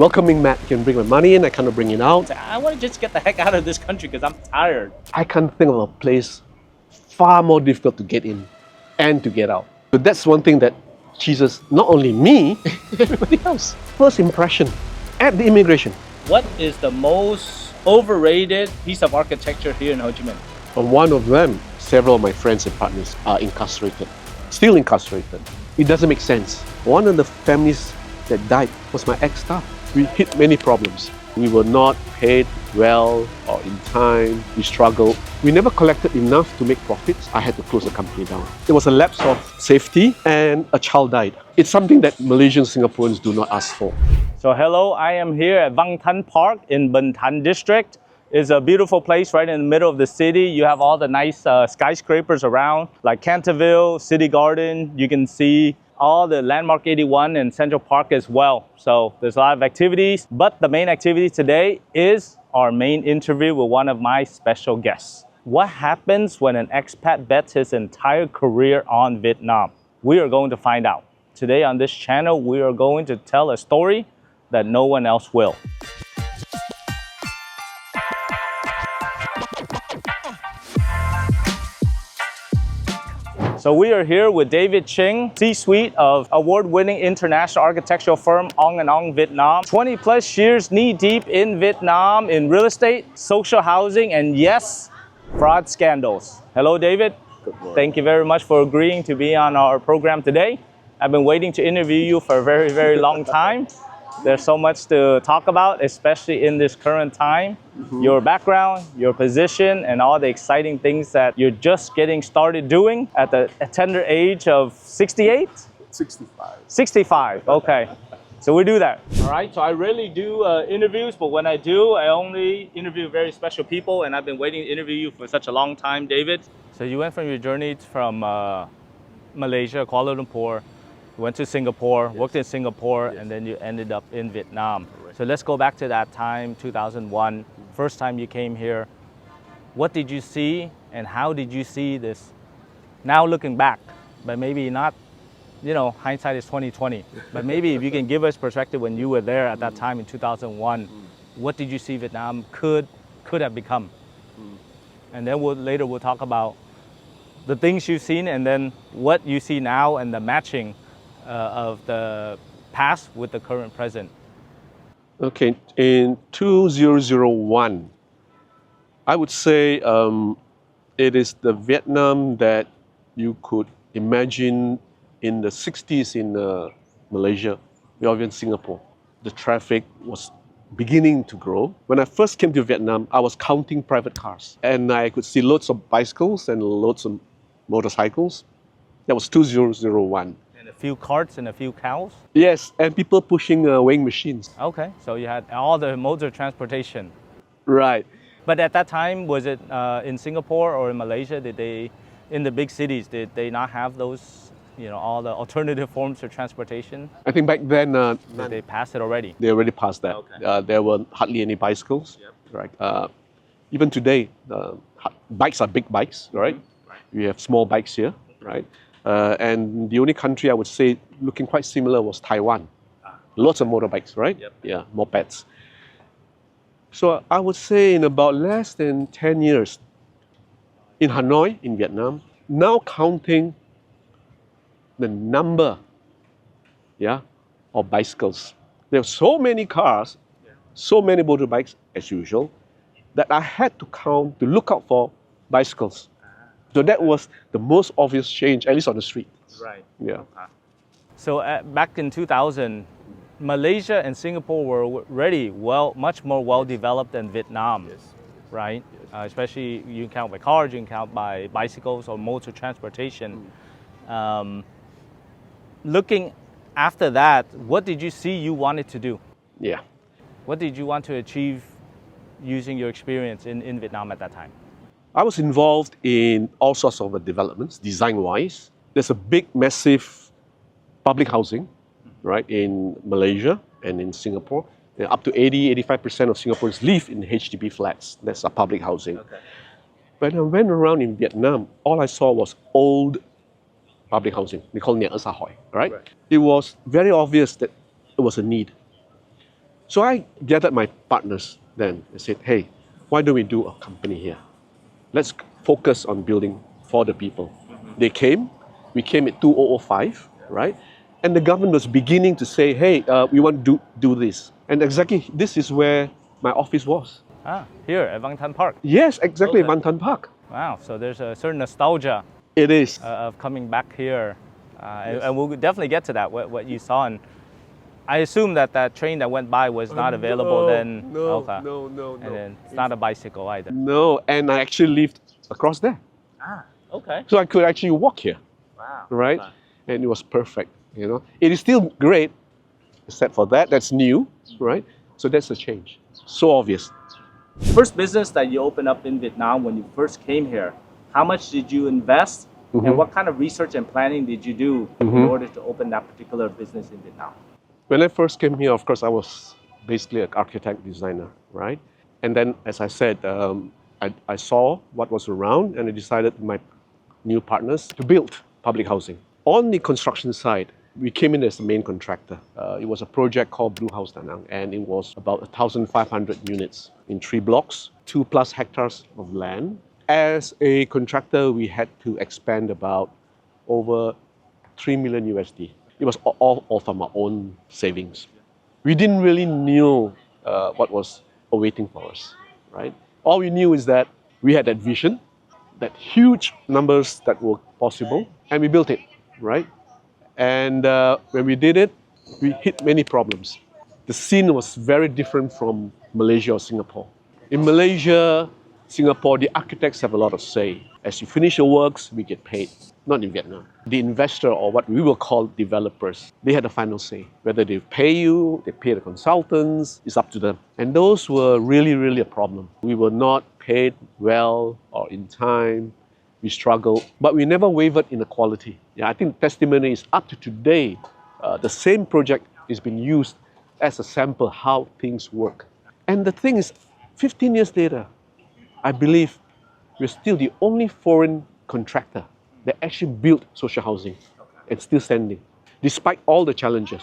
welcoming mat. You can bring my money in, I cannot bring it out. I want to just get the heck out of this country because I'm tired. I can't think of a place far more difficult to get in and to get out. So that's one thing that cheeses not only me, everybody else. First impression at the immigration. What is the most overrated piece of architecture here in Ho Chi Minh? And one of them, several of my friends and partners are incarcerated, still incarcerated. It doesn't make sense. One of the families that died was my ex-staff. We hit many problems. We were not paid well or in time. We struggled. We never collected enough to make profits. I had to close the company down. There was a lapse of safety and a child died. It's something that Malaysian Singaporeans do not ask for. So hello, I am here at Vang Tan Park in Binh Tan district. It's a beautiful place right in the middle of the city. You have all the nice skyscrapers around, like Canterville, City Garden. You can see all the Landmark 81 and Central Park as well. So there's a lot of activities, but the main activity today is our main interview with one of my special guests. What happens when an expat bets his entire career on Vietnam? We are going to find out. Today on this channel, we are going to tell a story that no one else will. So we are here with David Ching, C-suite of award-winning international architectural firm Ong & Ong Vietnam. 20 plus years knee-deep in Vietnam in real estate, social housing, and yes, fraud scandals. Hello, David. Good morning. Thank you very much for agreeing to be on our program today. I've been waiting to interview you for a very, very long time. There's so much to talk about, especially in this current time. Your background, your position, and all the exciting things that you're just getting started doing at the tender age of 68? 65. 65, okay. So we do that. All right, so I rarely do interviews, but when I do, I only interview very special people, and I've been waiting to interview you for such a long time, David. So you went from your journey from Malaysia, Kuala Lumpur, went to Singapore, worked in Singapore, and then you ended up in Vietnam. Correct. So let's go back to that time, 2001, first time you came here. What did you see and how did you see this? Now looking back, but maybe not, you know, hindsight is 20/20. But maybe if you can give us perspective when you were there at that time in 2001, what did you see Vietnam could have become? And then later we'll talk about the things you've seen and then what you see now and the matching of the past with the current present. Okay, in 2001, I would say it is the Vietnam that you could imagine in the 60s in Malaysia or even Singapore. The traffic was beginning to grow. When I first came to Vietnam, I was counting private cars and I could see loads of bicycles and loads of motorcycles. That was 2001. And a few carts and a few cows? Yes, and people pushing weighing machines. Okay, so you had all the modes of transportation. Right. But at that time, was it in Singapore or in Malaysia, did they, in the big cities, did they not have those, you know, all the alternative forms of transportation? I think back then, Did they passed it already? they already passed that. Okay. There were hardly any bicycles. Yep. Right. Even today, bikes are big bikes, right? Right. We have small bikes here, right? And the only country I would say looking quite similar was Taiwan. Lots of motorbikes, right? Yep. Yeah, mopeds. So I would say in about less than 10 years, in Hanoi, in Vietnam, now counting the number, of bicycles. There are so many cars, so many motorbikes as usual, that I had to count to look out for bicycles. So that was the most obvious change, at least on the street. Right. Yeah. So back in 2000, Malaysia and Singapore were already much more well-developed than Vietnam, right? Especially you can count by cars, you can count by bicycles or modes of transportation. Looking after that, what did you see you wanted to do? Yeah. What did you want to achieve using your experience in Vietnam at that time? I was involved in all sorts of developments, design-wise. There's a big, massive public housing, right, in Malaysia and in Singapore. Up to 80-85% of Singaporeans live in HDB flats. That's a public housing. Okay. When I went around in Vietnam, all I saw was old public housing. We call it Nhà ở xã hội, right? It was very obvious that it was a need. So I gathered my partners then and said, hey, why don't we do a company here? Let's focus on building for the people. They came, we came at 2005, right? And the government was beginning to say, hey, we want to do this. And exactly this is where my office was. Ah, here at Vang Tan Park. Yes, exactly, Okay. Van Tan Park. Wow, so there's a certain nostalgia It is. of coming back here. And we'll definitely get to that, what you saw. And I assume that that train that went by was not available then. No, Okay. no. And then it's not a bicycle either. No, and I actually lived across there. Ah, okay. So I could actually walk here, Wow. right? Okay. And it was perfect, you know. It is still great, except for that, that's new, right? So that's a change. So obvious. First business that you opened up in Vietnam when you first came here, how much did you invest? And what kind of research and planning did you do in order to open that particular business in Vietnam? When I first came here, of course, I was basically an architect designer, right? And then, as I said, I saw what was around and I decided with my new partners to build public housing. On the construction side, we came in as the main contractor. It was a project called Blue House Da Nang, and it was about 1,500 units in 3 blocks, 2+ hectares of land. As a contractor, we had to expend about over 3 million USD. It was all from our own savings. We didn't really know what was awaiting for us, right? All we knew is that we had that vision, that huge numbers that were possible, and we built it, right? And when we did it, we hit many problems. The scene was very different from Malaysia or Singapore. In Malaysia, Singapore, the architects have a lot of say. As you finish your works, we get paid. Not in Vietnam. The investor, or what we will call developers, they had the final say. Whether they pay you, they pay the consultants, it's up to them. And those were really a problem. We were not paid well or in time. We struggled, but we never wavered in the quality. Yeah, I think the testimony is up to today. The same project is being used as a sample how things work. And the thing is, 15 years later, I believe we're still the only foreign contractor that actually built social housing and still standing, despite all the challenges.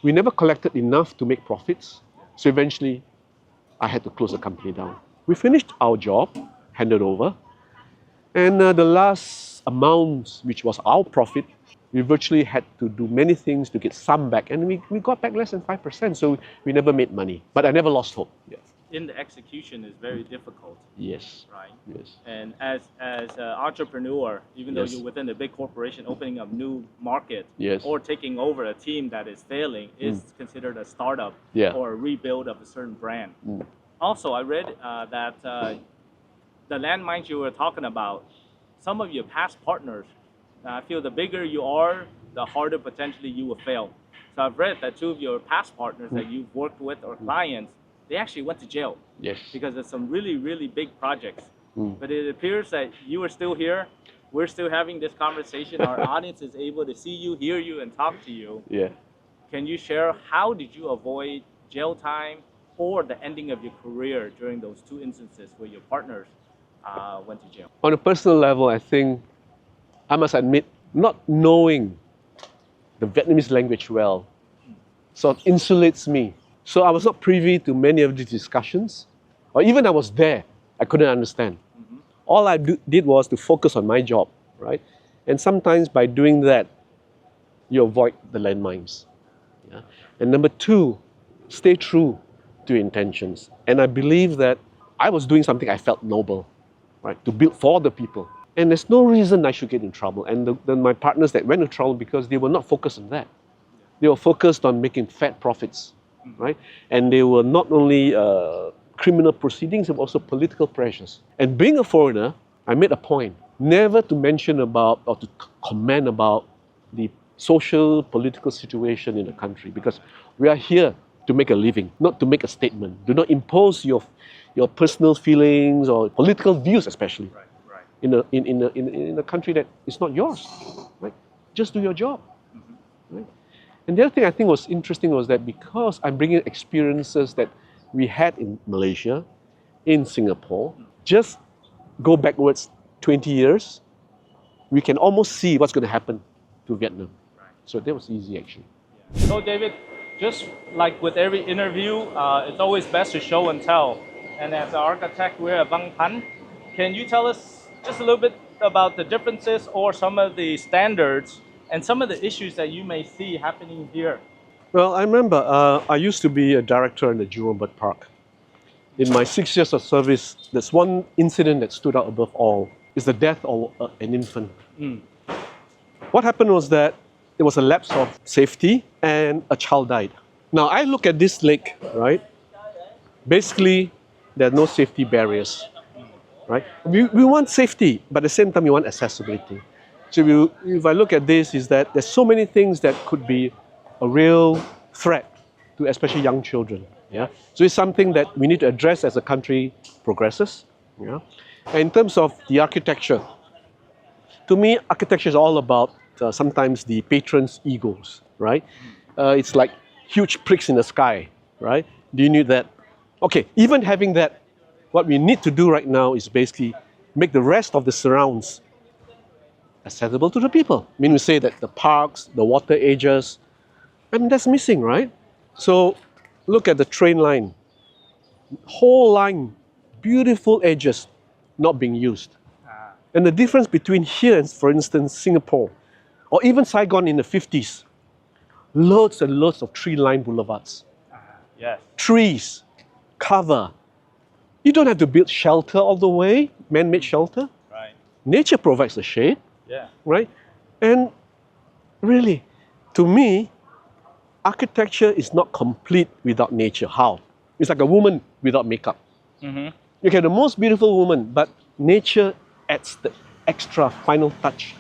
We never collected enough to make profits, so eventually I had to close the company down. We finished our job, handed over, and the last amount, which was our profit, we virtually had to do many things to get some back, and we got back less than 5%, so we never made money. But I never lost hope. Yes. In the execution is very difficult, Yes. right? Yes. And as an entrepreneur, even though Yes. you're within a big corporation, opening up new market Yes. or taking over a team that is failing is considered a startup Yeah. or a rebuild of a certain brand. Also, I read that the landmines you were talking about, some of your past partners, I feel the bigger you are, the harder potentially you will fail. So I've read that 2 of your past partners that you've worked with or clients, they actually went to jail Yes. because of some really big projects. But it appears that you are still here. We're still having this conversation. Our audience is able to see you, hear you, and talk to you. Yeah. Can you share how did you avoid jail time or the ending of your career during those 2 instances where your partners went to jail? On a personal level, I think I must admit, not knowing the Vietnamese language well sort of insulates me. So I was not privy to many of these discussions, or even I was there, I couldn't understand. All I did was to focus on my job, right? And sometimes by doing that, you avoid the landmines. Yeah? And number 2, stay true to your intentions. And I believe that I was doing something I felt noble, right? To build for the people. And there's no reason I should get in trouble. And then my partners that went into trouble because they were not focused on that. They were focused on making fat profits, right? And they were not only criminal proceedings, but also political pressures. And being a foreigner, I made a point never to mention about or to comment about the social, political situation in the country, because we are here to make a living, not to make a statement. Do not impose your personal feelings or political views, especially in a country that is not yours. Right? Just do your job. Right? And the other thing I think was interesting was that because I'm bringing experiences that we had in Malaysia, in Singapore, just go backwards 20 years, we can almost see what's going to happen to Vietnam. So that was easy, actually. So David, just like with every interview, it's always best to show and tell. And as an architect, we're at Vang Pan. Can you tell us just a little bit about the differences or some of the standards and some of the issues that you may see happening here? Well, I remember I used to be a director in the Jurong Bird Park. In my 6 years of service, there's one incident that stood out above all. It's the death of an infant. What happened was that there was a lapse of safety and a child died. Now I look at this lake, right? Basically, there are no safety barriers, right? We want safety, but at the same time we want accessibility. So if I look at this, is that there's so many things that could be a real threat to especially young children. Yeah. So it's something that we need to address as the country progresses. Yeah. And in terms of the architecture, to me, architecture is all about sometimes the patron's egos, right? It's like huge pricks in the sky, right? Do you need that? Okay, even having that, what we need to do right now is basically make the rest of the surrounds accessible to the people. I mean, we say that the parks, the water edges, I mean, that's missing, right? So look at the train line. Whole line, beautiful edges not being used. And the difference between here and, for instance, Singapore, or even Saigon in the 50s, loads and loads of tree-lined boulevards. Yes. Trees, cover. You don't have to build shelter all the way, man-made shelter. Right. Nature provides the shade, Yeah. right? And really, to me, architecture is not complete without nature. How? It's like a woman without makeup. You can have the most beautiful woman, but nature adds the extra final touch.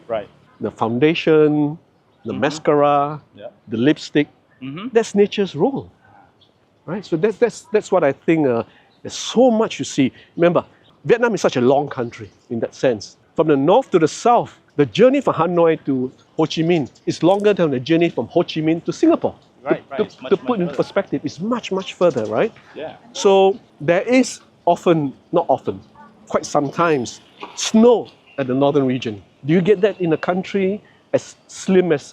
Right. The foundation, the mascara, Yeah. the lipstick, that's nature's role. Right? So that's what I think, there's so much you see. Remember, Vietnam is such a long country in that sense. From the north to the south, the journey from Hanoi to Ho Chi Minh is longer than the journey from Ho Chi Minh to Singapore. Right, right. It's To much put in further. perspective, it's much, much further, right? Yeah. So there is often, not often, quite sometimes, snow at the northern region. Do you get that in a country as slim as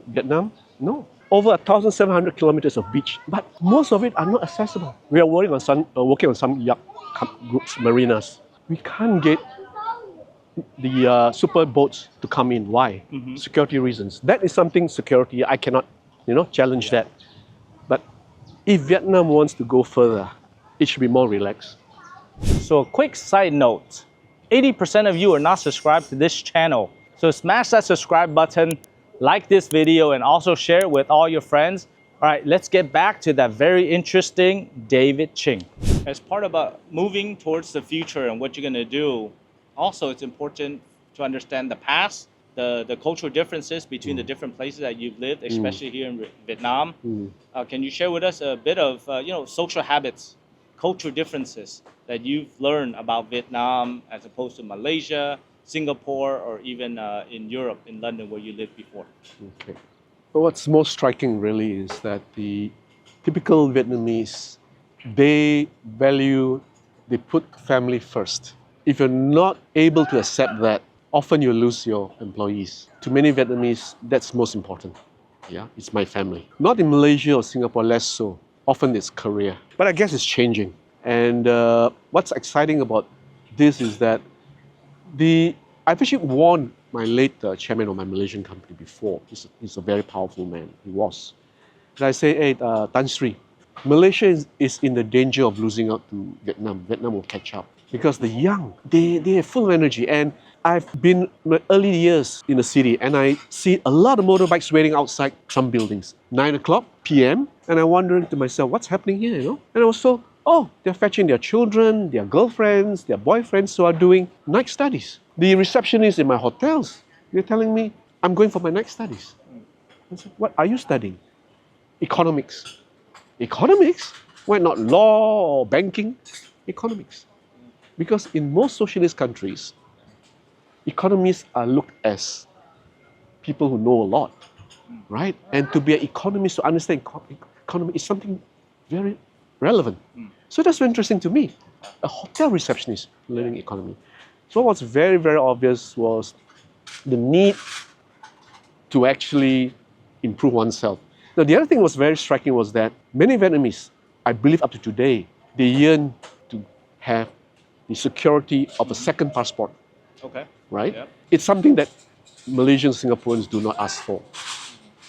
Vietnam? No. Over 1,700 kilometers of beach, but most of it are not accessible. We are working on some yacht groups, marinas. We can't get the super boats to come in. Why? Security reasons. That is something security, I cannot, challenge that. But if Vietnam wants to go further, it should be more relaxed. So a quick side note, 80% of you are not subscribed to this channel. So smash that subscribe button, like this video, and also share it with all your friends. All right, let's get back to that very interesting David Ching. As part of moving towards the future and what you're gonna do, also it's important to understand the past, the cultural differences between the different places that you've lived, especially here in Vietnam. Can you share with us a bit of social habits, cultural differences that you've learned about Vietnam as opposed to Malaysia, Singapore, or even in Europe, in London, where you lived before? Okay. But what's most striking really is that the typical Vietnamese, they put family first. If you're not able to accept that, often you lose your employees. To many Vietnamese, that's most important. Yeah, it's my family. Not in Malaysia or Singapore, less so. Often it's career. But I guess it's changing. And what's exciting about this is that I've actually warned my late chairman of my Malaysian company before. He's a very powerful man. He was. And I say, hey, Tan Sri, Malaysia is in the danger of losing out to Vietnam. Vietnam will catch up. Because the young, they are full of energy. And I've been in my early years in the city, and I see a lot of motorbikes waiting outside some buildings. 9 o'clock p.m. And I'm wondering to myself, what's happening here, And I was told, oh, they're fetching their children, their girlfriends, their boyfriends who are doing night studies. The receptionists in my hotels, they're telling me, I'm going for my night studies. I said, what are you studying? Economics. Economics? Why not law or banking? Economics. Because in most socialist countries, economists are looked as people who know a lot, right? And to be an economist, to understand economy is something very relevant. So that's very interesting to me. A hotel receptionist learning economy. So what's very, very obvious was the need to actually improve oneself. Now, the other thing was very striking was that many Vietnamese, I believe up to today, they yearn to have the security of a second passport, Okay. right? Yep. It's something that Malaysians, Singaporeans do not ask for.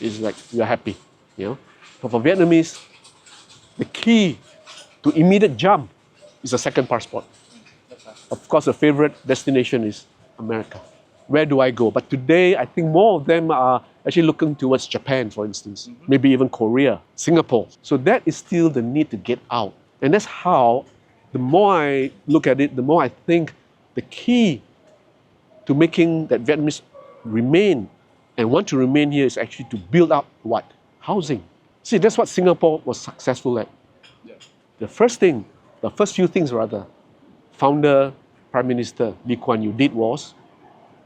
It's like, you're happy, you know? But for Vietnamese, the key to immediate jump is a second passport. Of course, the favorite destination is America. Where do I go? But today, I think more of them are actually looking towards Japan, for instance, maybe even Korea, Singapore. So that is still the need to get out. And that's how, the more I look at it, the more I think the key to making that Vietnamese remain and want to remain here is actually to build up what? Housing. See, that's what Singapore was successful at. The first few things rather, founder, Prime Minister Lee Kuan Yew did was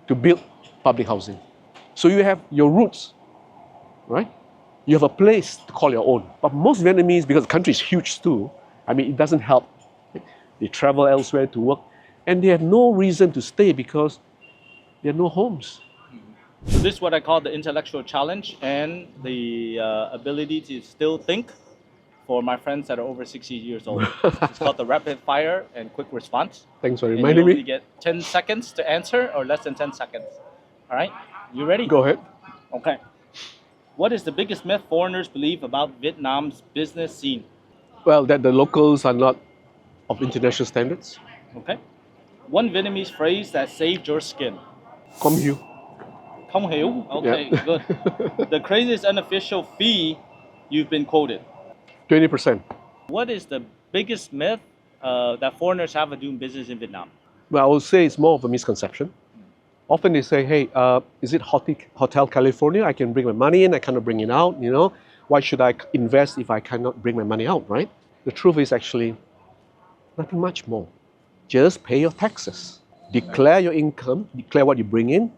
to build public housing. So you have your roots, right? You have a place to call your own. But most Vietnamese, because the country is huge too, I mean, it doesn't help. They travel elsewhere to work, and they have no reason to stay because there are no homes. So this is what I call the intellectual challenge and the ability to still think for my friends that are over 60 years old. It's called the rapid fire and quick response. Thanks for And reminding you only me. get 10 seconds to answer or less than 10 seconds. All right, you ready? Go ahead. Okay. What is the biggest myth foreigners believe about Vietnam's business scene? Well, that the locals are not of international standards. Okay. One Vietnamese phrase that saved your skin. Come here. Không hiểu. Okay, Yeah. good. The craziest unofficial fee you've been quoted. 20%. What is the biggest myth that foreigners have of doing business in Vietnam? Well, I would say it's more of a misconception. Often they say, hey, is it Hotel California? I can bring my money in, I cannot bring it out, you know? Why should I invest if I cannot bring my money out, right? The truth is actually nothing much more. Just pay your taxes. Declare your income, declare what you bring in,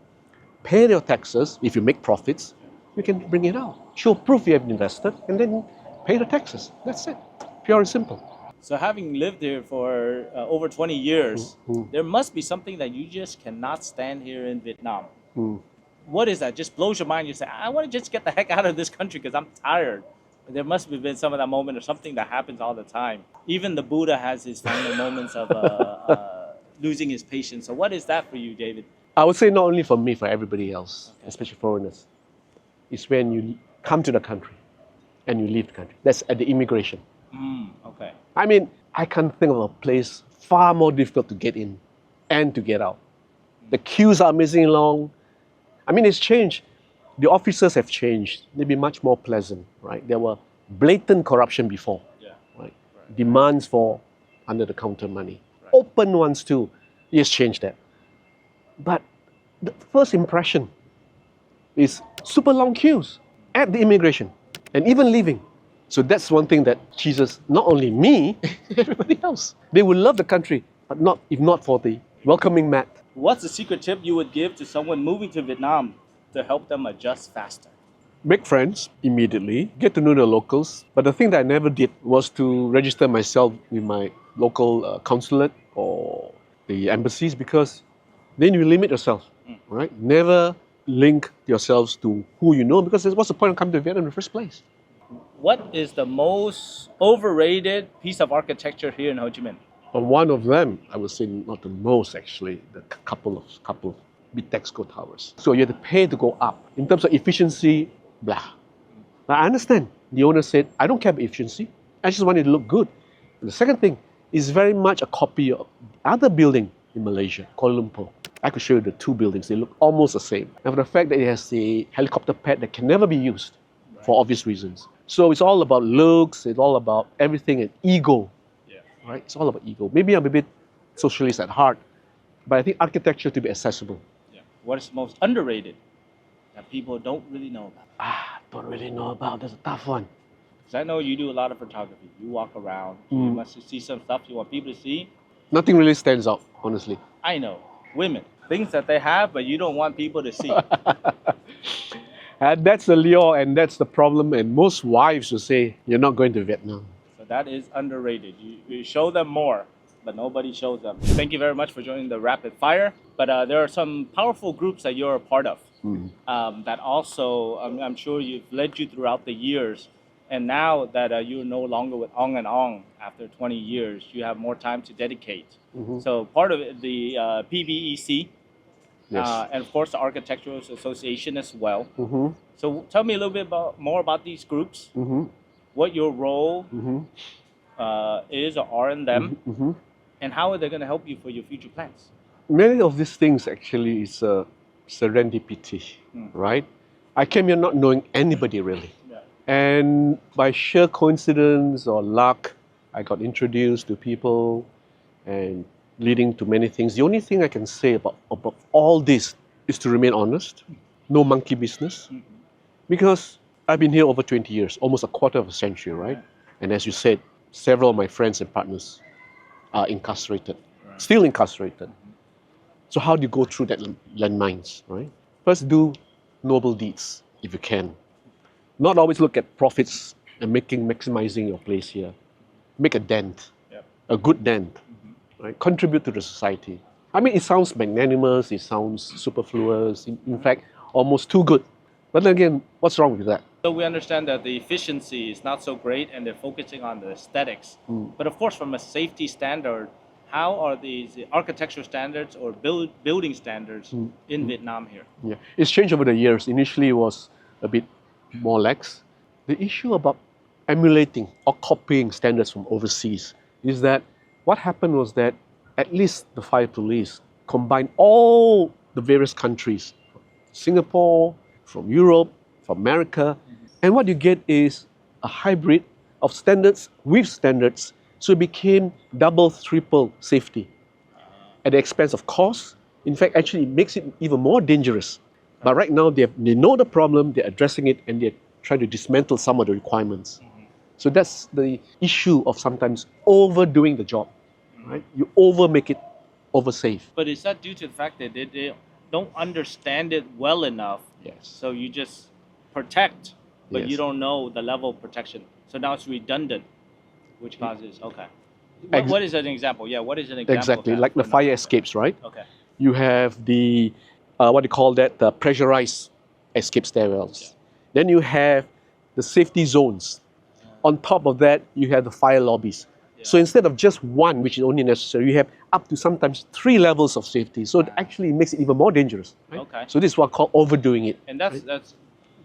pay your taxes. If you make profits, you can bring it out. Show proof you have invested, and then pay the taxes. That's it. Pure and simple. So having lived here for over 20 years, there must be something that you just cannot stand here in Vietnam. What is that? Just blows your mind. You say, I want to just get the heck out of this country because I'm tired. There must have been some of that moment or something that happens all the time. Even the Buddha has his final moments of losing his patience. So what is that for you, David? I would say not only for me, for everybody else, especially foreigners. It's when you come to the country and you leave the country. That's at the immigration. Okay. I mean, I can't think of a place far more difficult to get in and to get out. The queues are amazingly long. I mean, it's changed. The officers have changed. They've been much more pleasant, right? There were blatant corruption before, right? Demands for under-the-counter money. Open ones too. He has changed that. But the first impression is super long queues at the immigration and even leaving. So that's one thing that cheeses not only me, everybody else. They would love the country, but not if not for the welcoming mat. What's the secret tip you would give to someone moving to Vietnam to help them adjust faster? Make friends immediately, get to know the locals. But the thing that I never did was to register myself with my local consulate or the embassies, because then you limit yourself, right? Never link yourselves to who you know, because what's the point of coming to Vietnam in the first place? What is the most overrated piece of architecture here in Ho Chi Minh? One of them, I would say not the most actually, the couple of Bitexco towers. So you have to pay to go up. In terms of efficiency, blah. Now I understand. The owner said, I don't care about efficiency. I just want it to look good. And the second thing is very much a copy of other building in Malaysia, Kuala Lumpur. I could show you the two buildings. They look almost the same. And for the fact that it has a helicopter pad that can never be used for obvious reasons. So it's all about looks, it's all about everything and ego, right? It's all about ego. Maybe I'm a bit socialist at heart, but I think architecture to be accessible. What is most underrated that people don't really know about? Don't really know about. That's a tough one. Because I know you do a lot of photography. You walk around, you must see some stuff you want people to see. Nothing really stands out, honestly. I know. Women. Things that they have, but you don't want people to see. And that's the lure and that's the problem. And most wives will say, you're not going to Vietnam. So that is underrated. You show them more, but nobody shows them. Thank you very much for joining the Rapid Fire. But there are some powerful groups that you're a part of. that also, I'm sure you've led you throughout the years. And now that you're no longer with Ong and Ong after 20 years, you have more time to dedicate. So part of it, the PBEC, Yes. and of course the Architectural Association as well. Mm-hmm. So tell me a little bit more about these groups, what your role is or are in them, and how are they going to help you for your future plans? Many of these things actually is serendipity, right? I came here not knowing anybody really. And by sheer coincidence or luck, I got introduced to people and leading to many things. The only thing I can say about all this is to remain honest, no monkey business, because I've been here over 20 years, almost a quarter of a century, right? And as you said, several of my friends and partners are incarcerated, still incarcerated. So how do you go through that landmines, right? First, do noble deeds if you can. Not always look at profits and maximizing your place here. Make a dent, a good dent, right? Contribute to the society. I mean, it sounds magnanimous, it sounds superfluous, in fact, almost too good. But then again, what's wrong with that? So we understand that the efficiency is not so great and they're focusing on the aesthetics. But of course, from a safety standard, how are these architectural standards or building standards in Vietnam here? Yeah, it's changed over the years. Initially, it was a bit more lax. The issue about emulating or copying standards from overseas is that what happened was that at least the fire police combined all the various countries, Singapore, from Europe, from America, and what you get is a hybrid of standards with standards. So it became double, triple safety at the expense of cost. In fact, actually, it makes it even more dangerous. But right now, they know the problem, they're addressing it, and they're trying to dismantle some of the requirements. So that's the issue of sometimes overdoing the job, right? You make it over safe. But is that due to the fact that they don't understand it well enough? Yes. So you just protect, but you Yes. don't know the level of protection. So now it's redundant, which causes, okay. Ex- What is an example? Yeah, what is an example? Exactly, of that like the for fire another? escapes, right? Okay. You have the, what do you call that, the pressurized escape stairwells. Then you have the safety zones. On top of that, you have the fire lobbies. So instead of just one, which is only necessary, you have up to sometimes 3 levels of safety. So it actually makes it even more dangerous. Right? Okay. So this is what called overdoing it. And that's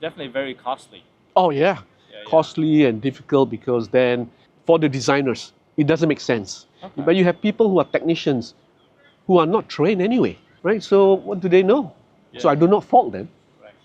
definitely very costly. Oh yeah, costly and difficult because then for the designers, it doesn't make sense. Okay. But you have people who are technicians who are not trained anyway, right? So what do they know? So I do not fault them,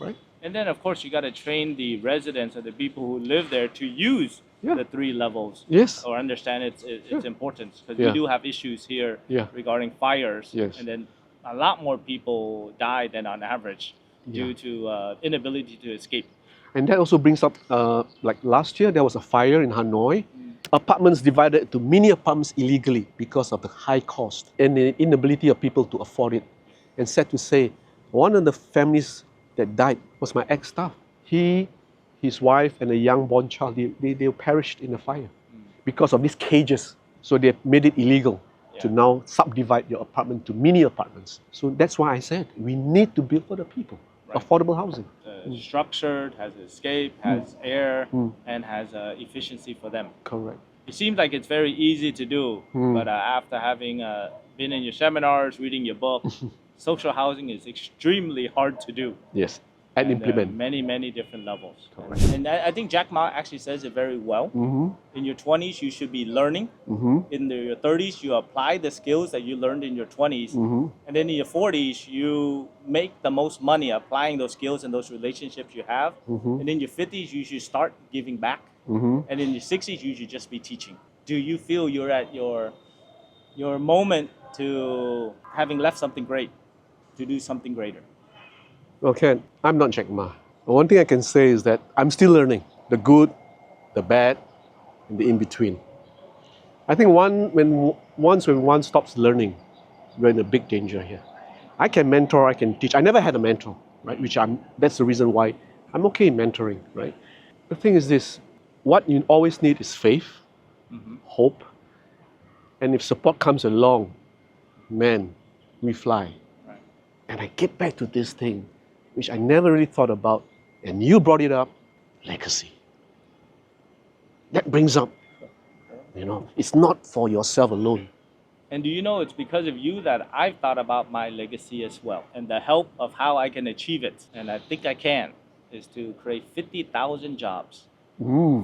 right? And then, of course, you got to train the residents or the people who live there to use the 3 levels. Yes. Or understand its importance. Because Yeah. we do have issues here regarding fires. Yes. And then a lot more people die than on average due to inability to escape. And that also brings up, like last year, there was a fire in Hanoi. Apartments divided into mini apartments illegally because of the high cost and the inability of people to afford it. And sad to say, one of the families that died was my ex-staff. He, his wife, and a young born child, they perished in the fire because of these cages. So they made it illegal to now subdivide your apartment to mini apartments. So that's why I said we need to build for the people, affordable housing. Structured, has escape, has air, and has efficiency for them. Correct. It seems like it's very easy to do, but after having been in your seminars, reading your book, social housing is extremely hard to do. Yes, and implement. Many different levels. And I think Jack Ma actually says it very well. In your 20s, you should be learning. In your 30s, you apply the skills that you learned in your 20s. And then in your 40s, you make the most money applying those skills and those relationships you have. And in your 50s, you should start giving back. And in your 60s, you should just be teaching. Do you feel you're at your moment to having left something great, to do something greater? Well, Ken, I'm not Jack Ma. One thing I can say is that I'm still learning the good, the bad, and the in-between. I think once when one stops learning, we're in a big danger here. I can mentor, I can teach. I never had a mentor, right? That's the reason why I'm okay in mentoring, right? The thing is this, what you always need is faith, hope, and if support comes along, man, we fly. And I get back to this thing. which I never really thought about, and you brought it up, legacy. That brings up, it's not for yourself alone. And do you know it's because of you that I've thought about my legacy as well, and the help of how I can achieve it. And I think I can, is to create 50,000 jobs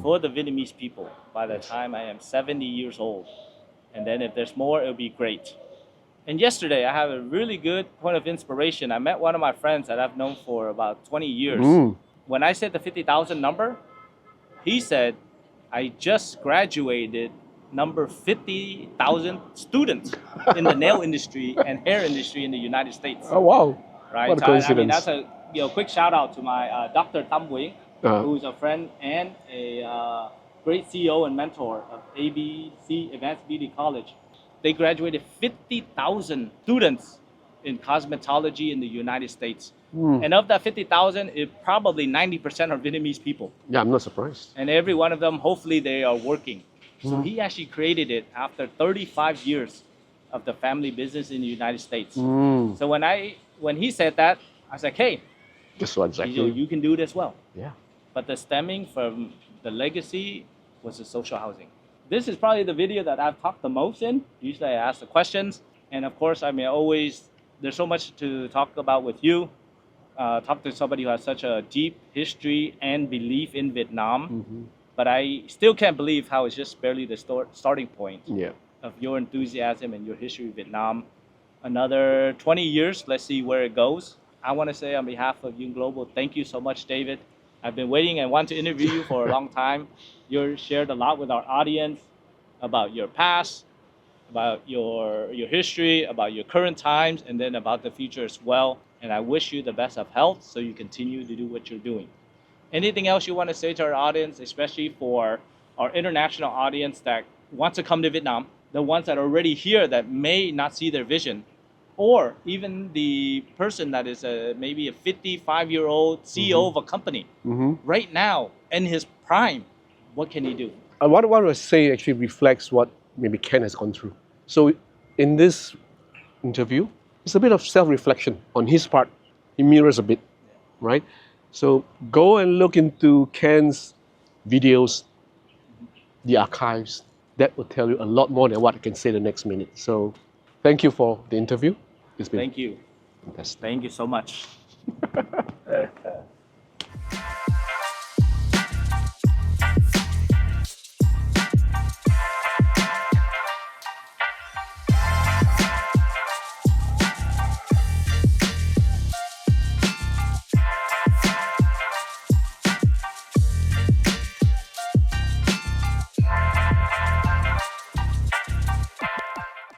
for the Vietnamese people by the time I am 70 years old. And then if there's more, it'll be great. And yesterday, I have a really good point of inspiration. I met one of my friends that I've known for about 20 years. When I said the 50,000 number, he said, I just graduated number 50,000 students in the nail industry and hair industry in the United States. Oh, wow. Right? What a So coincidence. I mean, that's a quick shout out to my Dr. Tam Wing, who's a friend and a great CEO and mentor of ABC Advanced Beauty College. They graduated 50,000 students in cosmetology in the United States. And of that 50,000, probably 90% are Vietnamese people. Yeah, I'm not surprised. And every one of them, hopefully they are working. So he actually created it after 35 years of the family business in the United States. So when he said that, I was like, hey, Guess what, exactly? you can do it as well. Yeah. But the stemming from the legacy was the social housing. This is probably the video that I've talked the most in. Usually I ask the questions. And of course, I mean, there's so much to talk about with you. Talk to somebody who has such a deep history and belief in Vietnam. But I still can't believe how it's just barely the starting point of your enthusiasm and your history of Vietnam. Another 20 years, let's see where it goes. I want to say on behalf of Young Global, thank you so much, David. I've been waiting and want to interview you for a long time. You've shared a lot with our audience about your past, about your history, about your current times, and then about the future as well. And I wish you the best of health so you continue to do what you're doing. Anything else you want to say to our audience, especially for our international audience that wants to come to Vietnam, the ones that are already here that may not see their vision, or even the person that is maybe a 55-year-old CEO of a company right now in his prime, what can he do? What I was saying actually reflects what maybe Ken has gone through. So in this interview, it's a bit of self-reflection on his part. He mirrors a bit, right? So go and look into Ken's videos, the archives. That will tell you a lot more than what I can say the next minute. So thank you for the interview. It's been Thank you. fantastic. Thank you so much.